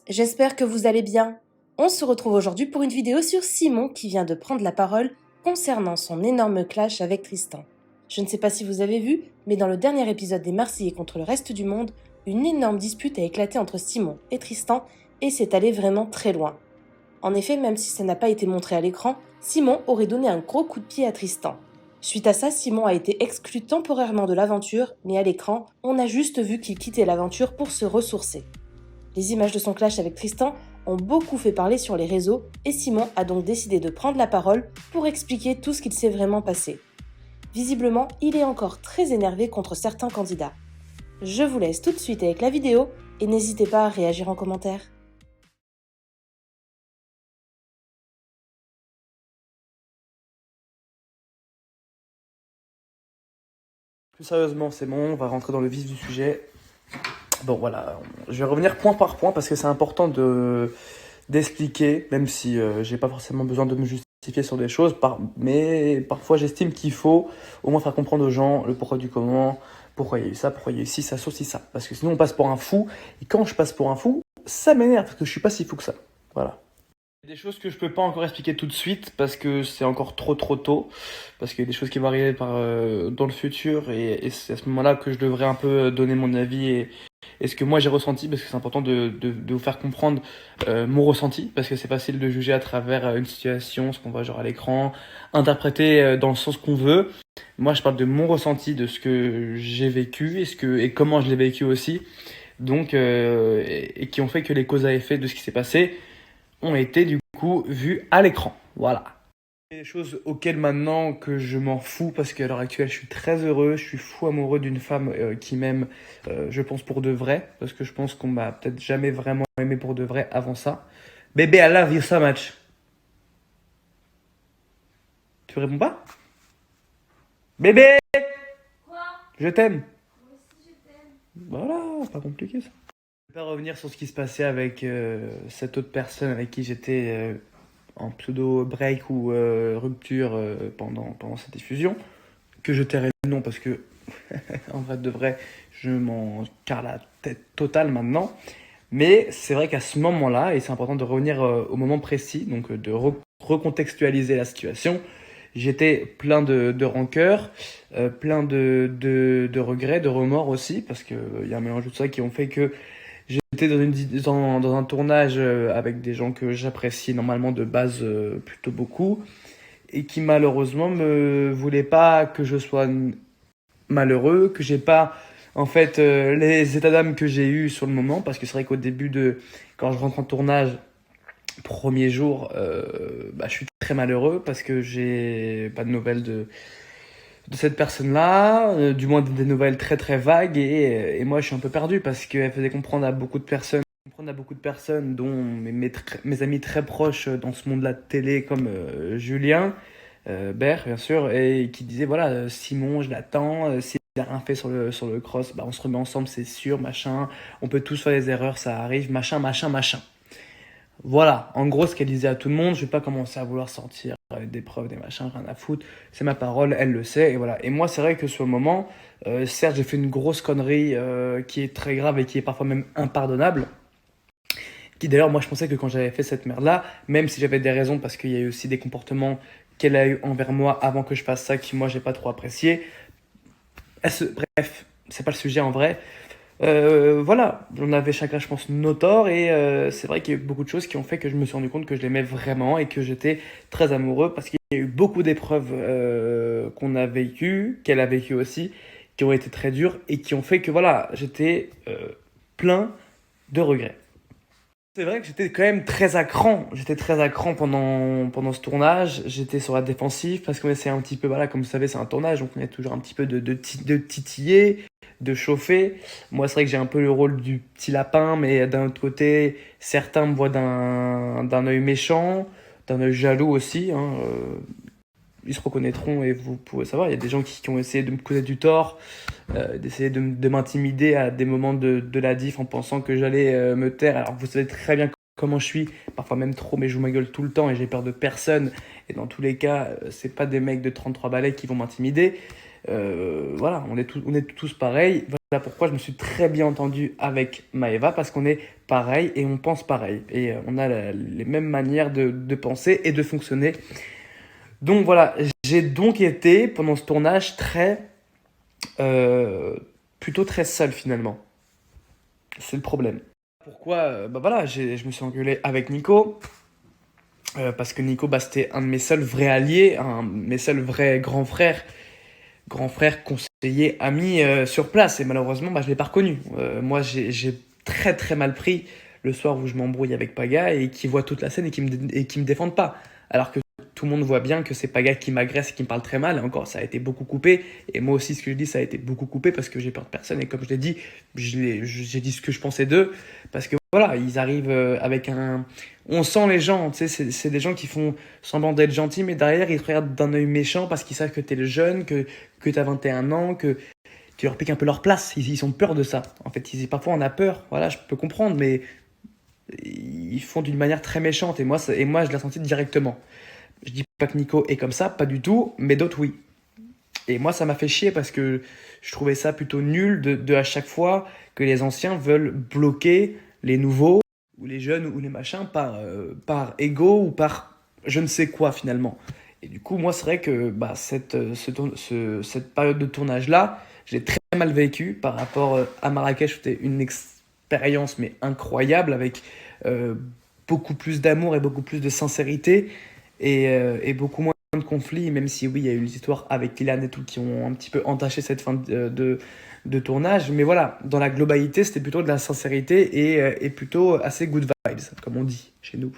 j'espère que vous allez bien. On se retrouve aujourd'hui pour une vidéo sur Simon qui vient de prendre la parole concernant son énorme clash avec Tristan. Je ne sais pas si vous avez vu, mais dans le dernier épisode des Marseillais contre le reste du monde, une énorme dispute a éclaté entre Simon et Tristan et c'est allé vraiment très loin. En effet, même si ça n'a pas été montré à l'écran, Simon aurait donné un gros coup de pied à Tristan. Suite à ça, Simon a été exclu temporairement de l'aventure, mais à l'écran, on a juste vu qu'il quittait l'aventure pour se ressourcer. Les images de son clash avec Tristan ont beaucoup fait parler sur les réseaux et Simon a donc décidé de prendre la parole pour expliquer tout ce qu'il s'est vraiment passé. Visiblement, il est encore très énervé contre certains candidats. Je vous laisse tout de suite avec la vidéo et n'hésitez pas à réagir en commentaire. Plus sérieusement, c'est bon, on va rentrer dans le vif du sujet. Bon, voilà, je vais revenir point par point parce que c'est important d'expliquer, même si j'ai pas forcément besoin de me justifier sur des choses, mais parfois j'estime qu'il faut au moins faire comprendre aux gens le pourquoi du comment, pourquoi il y a eu ça, pourquoi il y a eu ci, ça, ci, ça. Parce que sinon on passe pour un fou, et quand je passe pour un fou, ça m'énerve parce que je suis pas si fou que ça. Voilà. Il y a des choses que je peux pas encore expliquer tout de suite parce que c'est encore trop tôt, parce qu'il y a des choses qui vont arriver dans le futur et c'est à ce moment-là que je devrais un peu donner mon avis et ce que moi j'ai ressenti parce que c'est important de vous faire comprendre mon ressenti parce que c'est facile de juger à travers une situation, ce qu'on voit genre à l'écran, interpréter dans le sens qu'on veut. Moi je parle de mon ressenti, de ce que j'ai vécu et comment je l'ai vécu aussi, donc et qui ont fait que les causes à effet de ce qui s'est passé ont été du coup vues à l'écran. Voilà. Des choses auxquelles maintenant que je m'en fous parce qu'à l'heure actuelle je suis très heureux, je suis fou amoureux d'une femme qui m'aime, je pense pour de vrai, parce que je pense qu'on m'a peut-être jamais vraiment aimé pour de vrai avant ça. Bébé, I love you so much. Tu réponds pas? Bébé, je t'aime. Voilà, pas compliqué ça. Je vais pas revenir sur ce qui se passait avec cette autre personne avec qui j'étais en pseudo break ou rupture pendant cette diffusion, que je tairai le nom parce que en vrai de vrai, je m'en carre la tête totale maintenant. Mais c'est vrai qu'à ce moment-là, et c'est important de revenir au moment précis, donc de recontextualiser la situation, j'étais plein de rancœur, plein de regrets, de remords aussi, parce qu'il y a un mélange de tout ça qui ont fait que j'étais dans un tournage avec des gens que j'apprécie normalement de base plutôt beaucoup, et qui malheureusement me voulaient pas que je sois malheureux, que j'ai pas en fait les états d'âme que j'ai eu sur le moment, parce que c'est vrai qu'au début quand je rentre en tournage, premier jour, je suis très malheureux parce que j'ai pas de nouvelles de cette personne-là, du moins des nouvelles très très vagues, et moi je suis un peu perdu parce qu'elle faisait comprendre à beaucoup de personnes, dont mes amis très proches dans ce monde de la télé, comme Julien Bert, bien sûr, et qui disait voilà, Simon, je l'attends, s'il a rien fait sur le cross, bah, on se remet ensemble, c'est sûr, machin, on peut tous faire des erreurs, ça arrive, machin, machin, machin. Voilà, en gros, ce qu'elle disait à tout le monde, je vais pas commencer à vouloir sortir des preuves, des machins, rien à foutre, c'est ma parole, elle le sait, et voilà. Et moi, c'est vrai que sur le moment, certes, j'ai fait une grosse connerie qui est très grave et qui est parfois même impardonnable, qui d'ailleurs, moi, je pensais que quand j'avais fait cette merde-là, même si j'avais des raisons, parce qu'il y a eu aussi des comportements qu'elle a eu envers moi avant que je fasse ça, qui moi, j'ai pas trop apprécié. Bref, c'est pas le sujet en vrai. Voilà, on avait chacun, je pense, nos torts, et c'est vrai qu'il y a eu beaucoup de choses qui ont fait que je me suis rendu compte que je l'aimais vraiment et que j'étais très amoureux parce qu'il y a eu beaucoup d'épreuves qu'on a vécues, qu'elle a vécues aussi, qui ont été très dures et qui ont fait que voilà, j'étais plein de regrets. C'est vrai que j'étais quand même très à cran. J'étais très à cran pendant ce tournage. J'étais sur la défensive parce qu'on essaie un petit peu, voilà, comme vous savez, c'est un tournage, donc on est toujours un petit peu de titiller, de chauffer. Moi, c'est vrai que j'ai un peu le rôle du petit lapin, mais d'un autre côté, certains me voient d'un œil méchant, d'un œil jaloux aussi, hein. Ils se reconnaîtront et vous pouvez savoir. Il y a des gens qui ont essayé de me causer du tort, d'essayer de m'intimider à des moments de la diff en pensant que j'allais me taire. Alors vous savez très bien comment je suis, parfois même trop, mais je joue ma gueule tout le temps et j'ai peur de personne. Et dans tous les cas, c'est pas des mecs de 33 balais qui vont m'intimider. Voilà, on est tous pareils. Voilà pourquoi je me suis très bien entendu avec Maëva, parce qu'on est pareil et on pense pareil. Et on a les mêmes manières de penser et de fonctionner. Donc voilà, j'ai donc été pendant ce tournage plutôt très seul finalement. C'est le problème. Pourquoi bah voilà, je me suis engueulé avec Nico. Parce que Nico, bah, c'était un de mes seuls vrais alliés, un de mes seuls vrais grands frères, conseillers, amis sur place. Et malheureusement, bah, je ne l'ai pas reconnu. Moi, j'ai très très mal pris le soir où je m'embrouille avec Paga et qui voit toute la scène et qui me défendent pas. Alors que tout le monde voit bien que c'est Paga qui m'agresse et qui me parle très mal. Et encore, ça a été beaucoup coupé. Et moi aussi, ce que je dis, ça a été beaucoup coupé parce que j'ai peur de personne. Et comme je l'ai dit, j'ai dit ce que je pensais d'eux. Parce que voilà, ils arrivent avec un... On sent les gens, tu sais, c'est des gens qui font semblant d'être gentils, mais derrière, ils te regardent d'un œil méchant parce qu'ils savent que t'es le jeune, que t'as 21 ans, que tu leur piques un peu leur place. Ils ont peur de ça. En fait, parfois, on a peur. Voilà, je peux comprendre, mais ils font d'une manière très méchante. Et moi, je l'ai senti directement. Je dis pas que Nico est comme ça, pas du tout, mais d'autres, oui. Et moi, ça m'a fait chier parce que je trouvais ça plutôt nul de à chaque fois que les anciens veulent bloquer les nouveaux, ou les jeunes, ou les machins, par ego ou par je ne sais quoi finalement. Et du coup, moi, c'est vrai que bah, cette période de tournage-là, j'ai très mal vécu par rapport à Marrakech. C'était une expérience mais incroyable avec euh, beaucoup plus d'amour et beaucoup plus de sincérité et beaucoup moins de conflits, même si oui, il y a eu les histoires avec Kylian et tout qui ont un petit peu entaché cette fin de tournage. Mais voilà, dans la globalité, c'était plutôt de la sincérité et plutôt assez good vibes, comme on dit chez nous.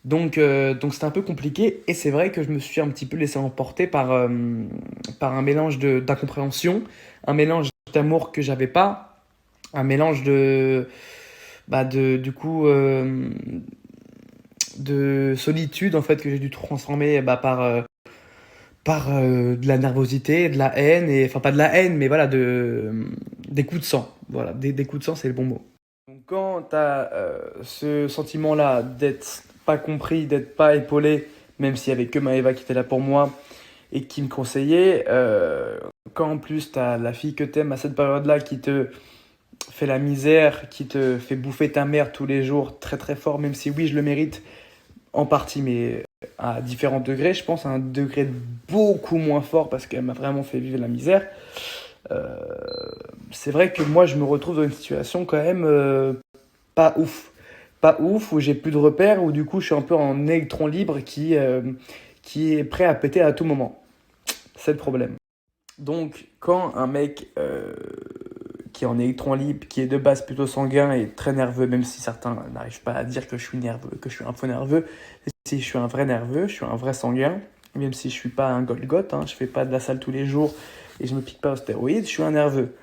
Donc c'était un peu compliqué et c'est vrai que je me suis un petit peu laissé emporter par un mélange d'incompréhension, un mélange d'amour que j'avais pas, un mélange du coup, de solitude en fait que j'ai dû transformer bah, par de la nervosité, de la haine, et enfin pas de la haine, mais voilà, des coups de sang. Voilà, des coups de sang, c'est le bon mot. Donc quand tu as ce sentiment-là d'être pas compris, d'être pas épaulé, même s'il y avait que Maëva qui était là pour moi et qui me conseillait, quand en plus tu as la fille que t'aimes à cette période-là qui te fait la misère, qui te fait bouffer ta mère tous les jours très très fort, même si oui je le mérite en partie, mais à différents degrés, je pense à un degré beaucoup moins fort parce qu'elle m'a vraiment fait vivre la misère. Euh, c'est vrai que moi je me retrouve dans une situation quand même pas ouf. Pas ouf, où j'ai plus de repères, où du coup je suis un peu en électron libre qui est prêt à péter à tout moment. C'est le problème. Donc quand un mec qui est en électron libre, qui est de base plutôt sanguin et très nerveux, même si certains n'arrivent pas à dire que je suis nerveux, que je suis un peu nerveux, si je suis un vrai nerveux, je suis un vrai sanguin, même si je suis pas un Golgoth, hein, je fais pas de la salle tous les jours et je me pique pas aux stéroïdes, je suis un nerveux.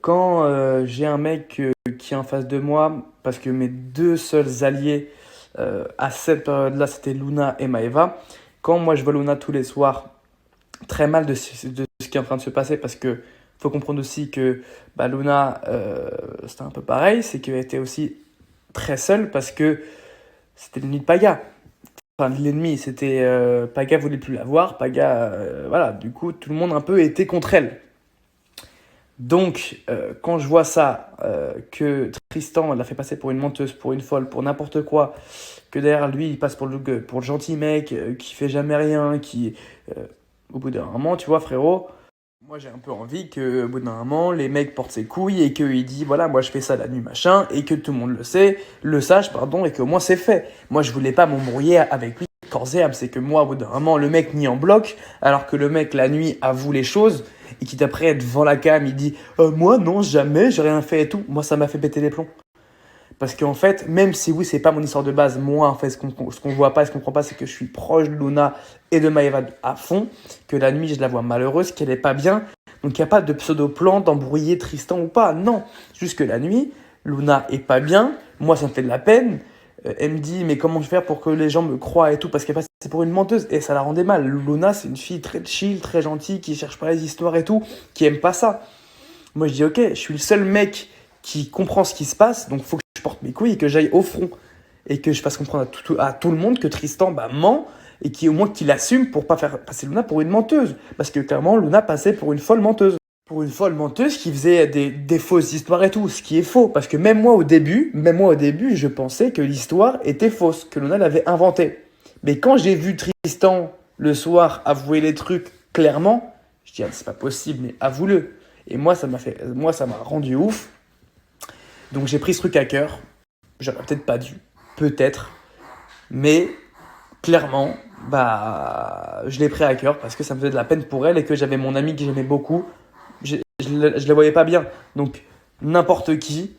Quand j'ai un mec qui est en face de moi, parce que mes deux seuls alliés à cette période-là, c'était Luna et Maëva, quand moi je vois Luna tous les soirs, très mal de ce qui est en train de se passer, parce que faut comprendre aussi que bah, Luna, c'était un peu pareil, c'est qu'elle était aussi très seule, parce que c'était l'ennemi de Paga. Enfin, l'ennemi, c'était Paga voulait plus la voir, Paga, voilà, du coup, tout le monde un peu était contre elle. Donc, quand je vois ça, que Tristan l'a fait passer pour une menteuse, pour une folle, pour n'importe quoi, que derrière lui, il passe pour le gentil mec, qui fait jamais rien, euh, au bout d'un moment, tu vois, frérot, moi j'ai un peu envie que, au bout d'un moment, les mecs portent ses couilles et qu'il dit, voilà, moi je fais ça la nuit, machin, et que tout le monde le sache, pardon, et qu'au moins c'est fait. Moi je voulais pas m'embrouiller avec lui corps et âme, c'est que moi, au bout d'un moment, le mec nie en bloc, alors que le mec, la nuit, avoue les choses, et qui d'après devant la cam, il dit moi non, jamais, j'ai rien fait et tout. Moi, ça m'a fait péter les plombs. Parce qu'en fait, même si oui, c'est pas mon histoire de base, moi, en fait, ce qu'on voit pas, ce qu'on comprend pas, c'est que je suis proche de Luna et de Maëva à fond, que la nuit, je la vois malheureuse, qu'elle est pas bien. Donc, il n'y a pas de pseudo-plan d'embrouiller Tristan ou pas. Non, juste que la nuit, Luna est pas bien. Moi, ça me fait de la peine. Elle me dit, mais comment je vais faire pour que les gens me croient et tout, parce qu'elle passe pour une menteuse, et ça la rendait mal. Luna, c'est une fille très chill, très gentille, qui cherche pas les histoires et tout, qui aime pas ça. Moi, je dis, ok, je suis le seul mec qui comprend ce qui se passe, donc faut que je porte mes couilles et que j'aille au front. Et que je fasse comprendre à tout le monde que Tristan bah, ment et qui au moins qu'il assume pour pas faire passer Luna pour une menteuse. Parce que clairement, Luna passait pour une folle menteuse. Pour une folle menteuse qui faisait des fausses histoires et tout, ce qui est faux. Parce que même moi au début, je pensais que l'histoire était fausse, que Luna l'avait inventée. Mais quand j'ai vu Tristan le soir avouer les trucs clairement, je dis, ah, c'est pas possible, mais avoue-le. Et moi, ça m'a rendu ouf. Donc j'ai pris ce truc à cœur. J'aurais peut-être pas dû, peut-être. Mais clairement, bah, je l'ai pris à cœur parce que ça me faisait de la peine pour elle et que j'avais mon ami que j'aimais beaucoup. Je la voyais pas bien. Donc n'importe qui,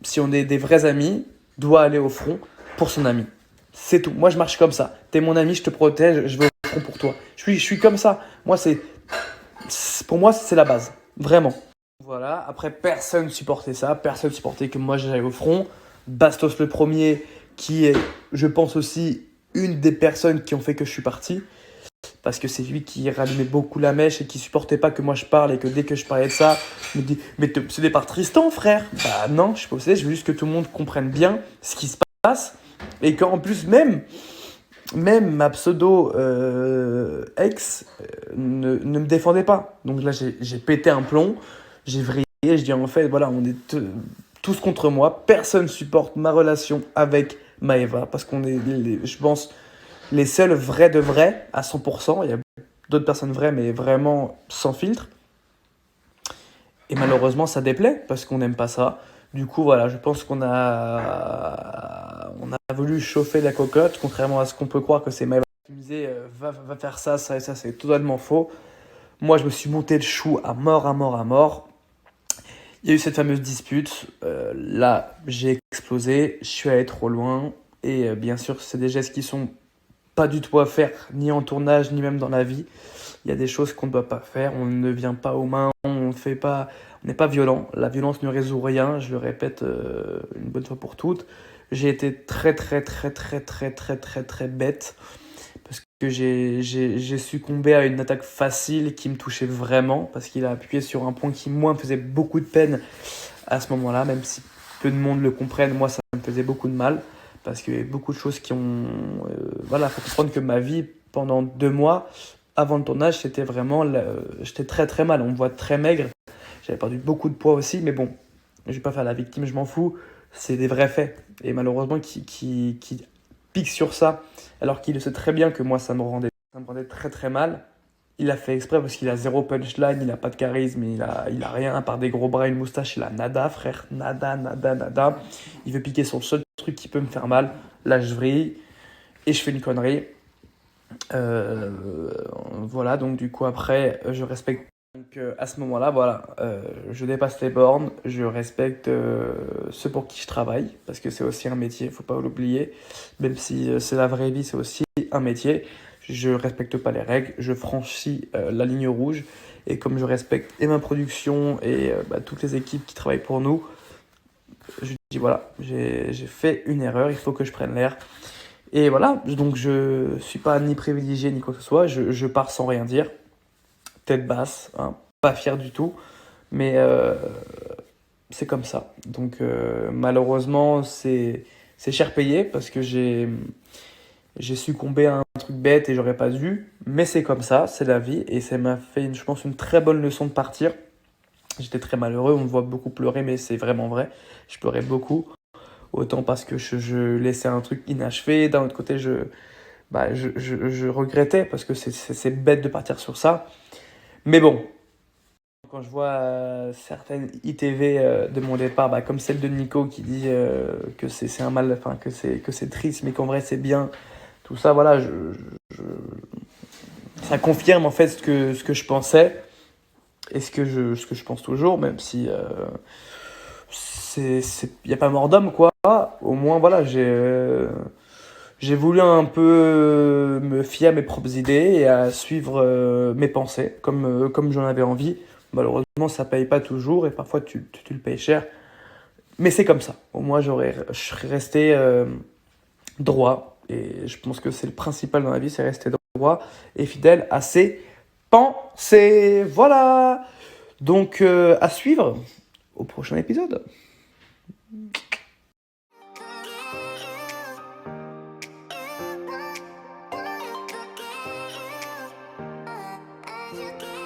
si on est des vrais amis, doit aller au front pour son ami. C'est tout. Moi, je marche comme ça. T'es mon ami, je te protège, je vais au front pour toi. Je suis comme ça. Moi, pour moi, c'est la base. Vraiment. Voilà. Après, personne supportait ça. Personne supportait que moi, j'aille au front. Bastos le premier, qui est, je pense aussi, une des personnes qui ont fait que je suis parti. Parce que c'est lui qui rallumait beaucoup la mèche et qui supportait pas que moi je parle et que dès que je parlais de ça, il me dit « Mais t'es obsédé par Tristan, frère ?» Bah non, je suis pas obsédé, je veux juste que tout le monde comprenne bien ce qui se passe. Et qu'en plus, même ma pseudo ex ne me défendait pas. Donc là, j'ai pété un plomb, j'ai vrillé, je dis en fait, voilà, on est tous contre moi, personne supporte ma relation avec Maëva, parce qu'on est, je pense, les seuls vrais de vrais à 100%. Il y a d'autres personnes vraies, mais vraiment sans filtre. Et malheureusement, ça déplaît parce qu'on n'aime pas ça. Du coup, voilà, je pense qu'on a voulu chauffer la cocotte, contrairement à ce qu'on peut croire que c'est Maëva qui me disait va faire ça, ça et ça, c'est totalement faux. Moi, je me suis monté le chou à mort, à mort, à mort. Il y a eu cette fameuse dispute. Là, j'ai explosé, je suis allé trop loin. Et bien sûr, c'est des gestes qui sont pas du tout à faire, ni en tournage, ni même dans la vie. Il y a des choses qu'on ne doit pas faire, on ne vient pas aux mains, on n'est pas violent. La violence ne résout rien, je le répète une bonne fois pour toutes. J'ai été très très très très très très très très bête parce que j'ai succombé à une attaque facile qui me touchait vraiment parce qu'il a appuyé sur un point qui moi me faisait beaucoup de peine à ce moment-là, même si peu de monde le comprenne, moi ça me faisait beaucoup de mal parce qu'il y a beaucoup de choses qui ont... voilà, il faut comprendre que ma vie pendant 2 mois avant le tournage, c'était vraiment... j'étais très très mal, on me voit très maigre, j'avais perdu beaucoup de poids aussi, mais bon, je vais pas faire la victime, je m'en fous, c'est des vrais faits. Et malheureusement, qui pique sur ça, alors qu'il sait très bien que moi, ça me rendait très très mal. Il a fait exprès parce qu'il a zéro punchline, il a pas de charisme, il a rien à part des gros bras et une moustache, il a nada, frère, nada, nada, nada. Il veut piquer sur le seul truc qui peut me faire mal. Là, je vrille et je fais une connerie. Voilà, donc du coup, après, je respecte. Donc à ce moment-là, voilà, je dépasse les bornes, je respecte ceux pour qui je travaille, parce que c'est aussi un métier, faut pas l'oublier. Même si c'est la vraie vie, c'est aussi un métier. Je respecte pas les règles, je franchis la ligne rouge. Et comme je respecte et ma production et toutes les équipes qui travaillent pour nous, je dis voilà, j'ai fait une erreur, il faut que je prenne l'air. Et voilà, donc je suis pas ni privilégié ni quoi que ce soit, je pars sans rien dire, tête basse, hein, pas fier du tout, mais c'est comme ça. Donc malheureusement, c'est cher payé parce que j'ai succombé à un truc bête et j'aurais pas dû, mais c'est comme ça, c'est la vie et ça m'a fait, je pense, une très bonne leçon de partir. J'étais très malheureux, on me voit beaucoup pleurer, mais c'est vraiment vrai. Je pleurais beaucoup, autant parce que je laissais un truc inachevé, d'un autre côté, je regrettais parce que c'est bête de partir sur ça. Mais bon, quand je vois certaines ITV de mon départ, comme celle de Nico qui dit que c'est un mal, enfin que c'est triste, mais qu'en vrai c'est bien, tout ça, voilà, ça confirme en fait ce que je pensais et ce que je pense toujours, même si y a pas mort d'homme quoi. Au moins voilà, j'ai voulu un peu me fier à mes propres idées et à suivre mes pensées comme j'en avais envie. Malheureusement, ça paye pas toujours et parfois tu le payes cher. Mais c'est comme ça. Au moins, je serais resté droit. Et je pense que c'est le principal dans la vie, c'est rester droit et fidèle à ses pensées. Voilà. Donc, à suivre au prochain épisode. you can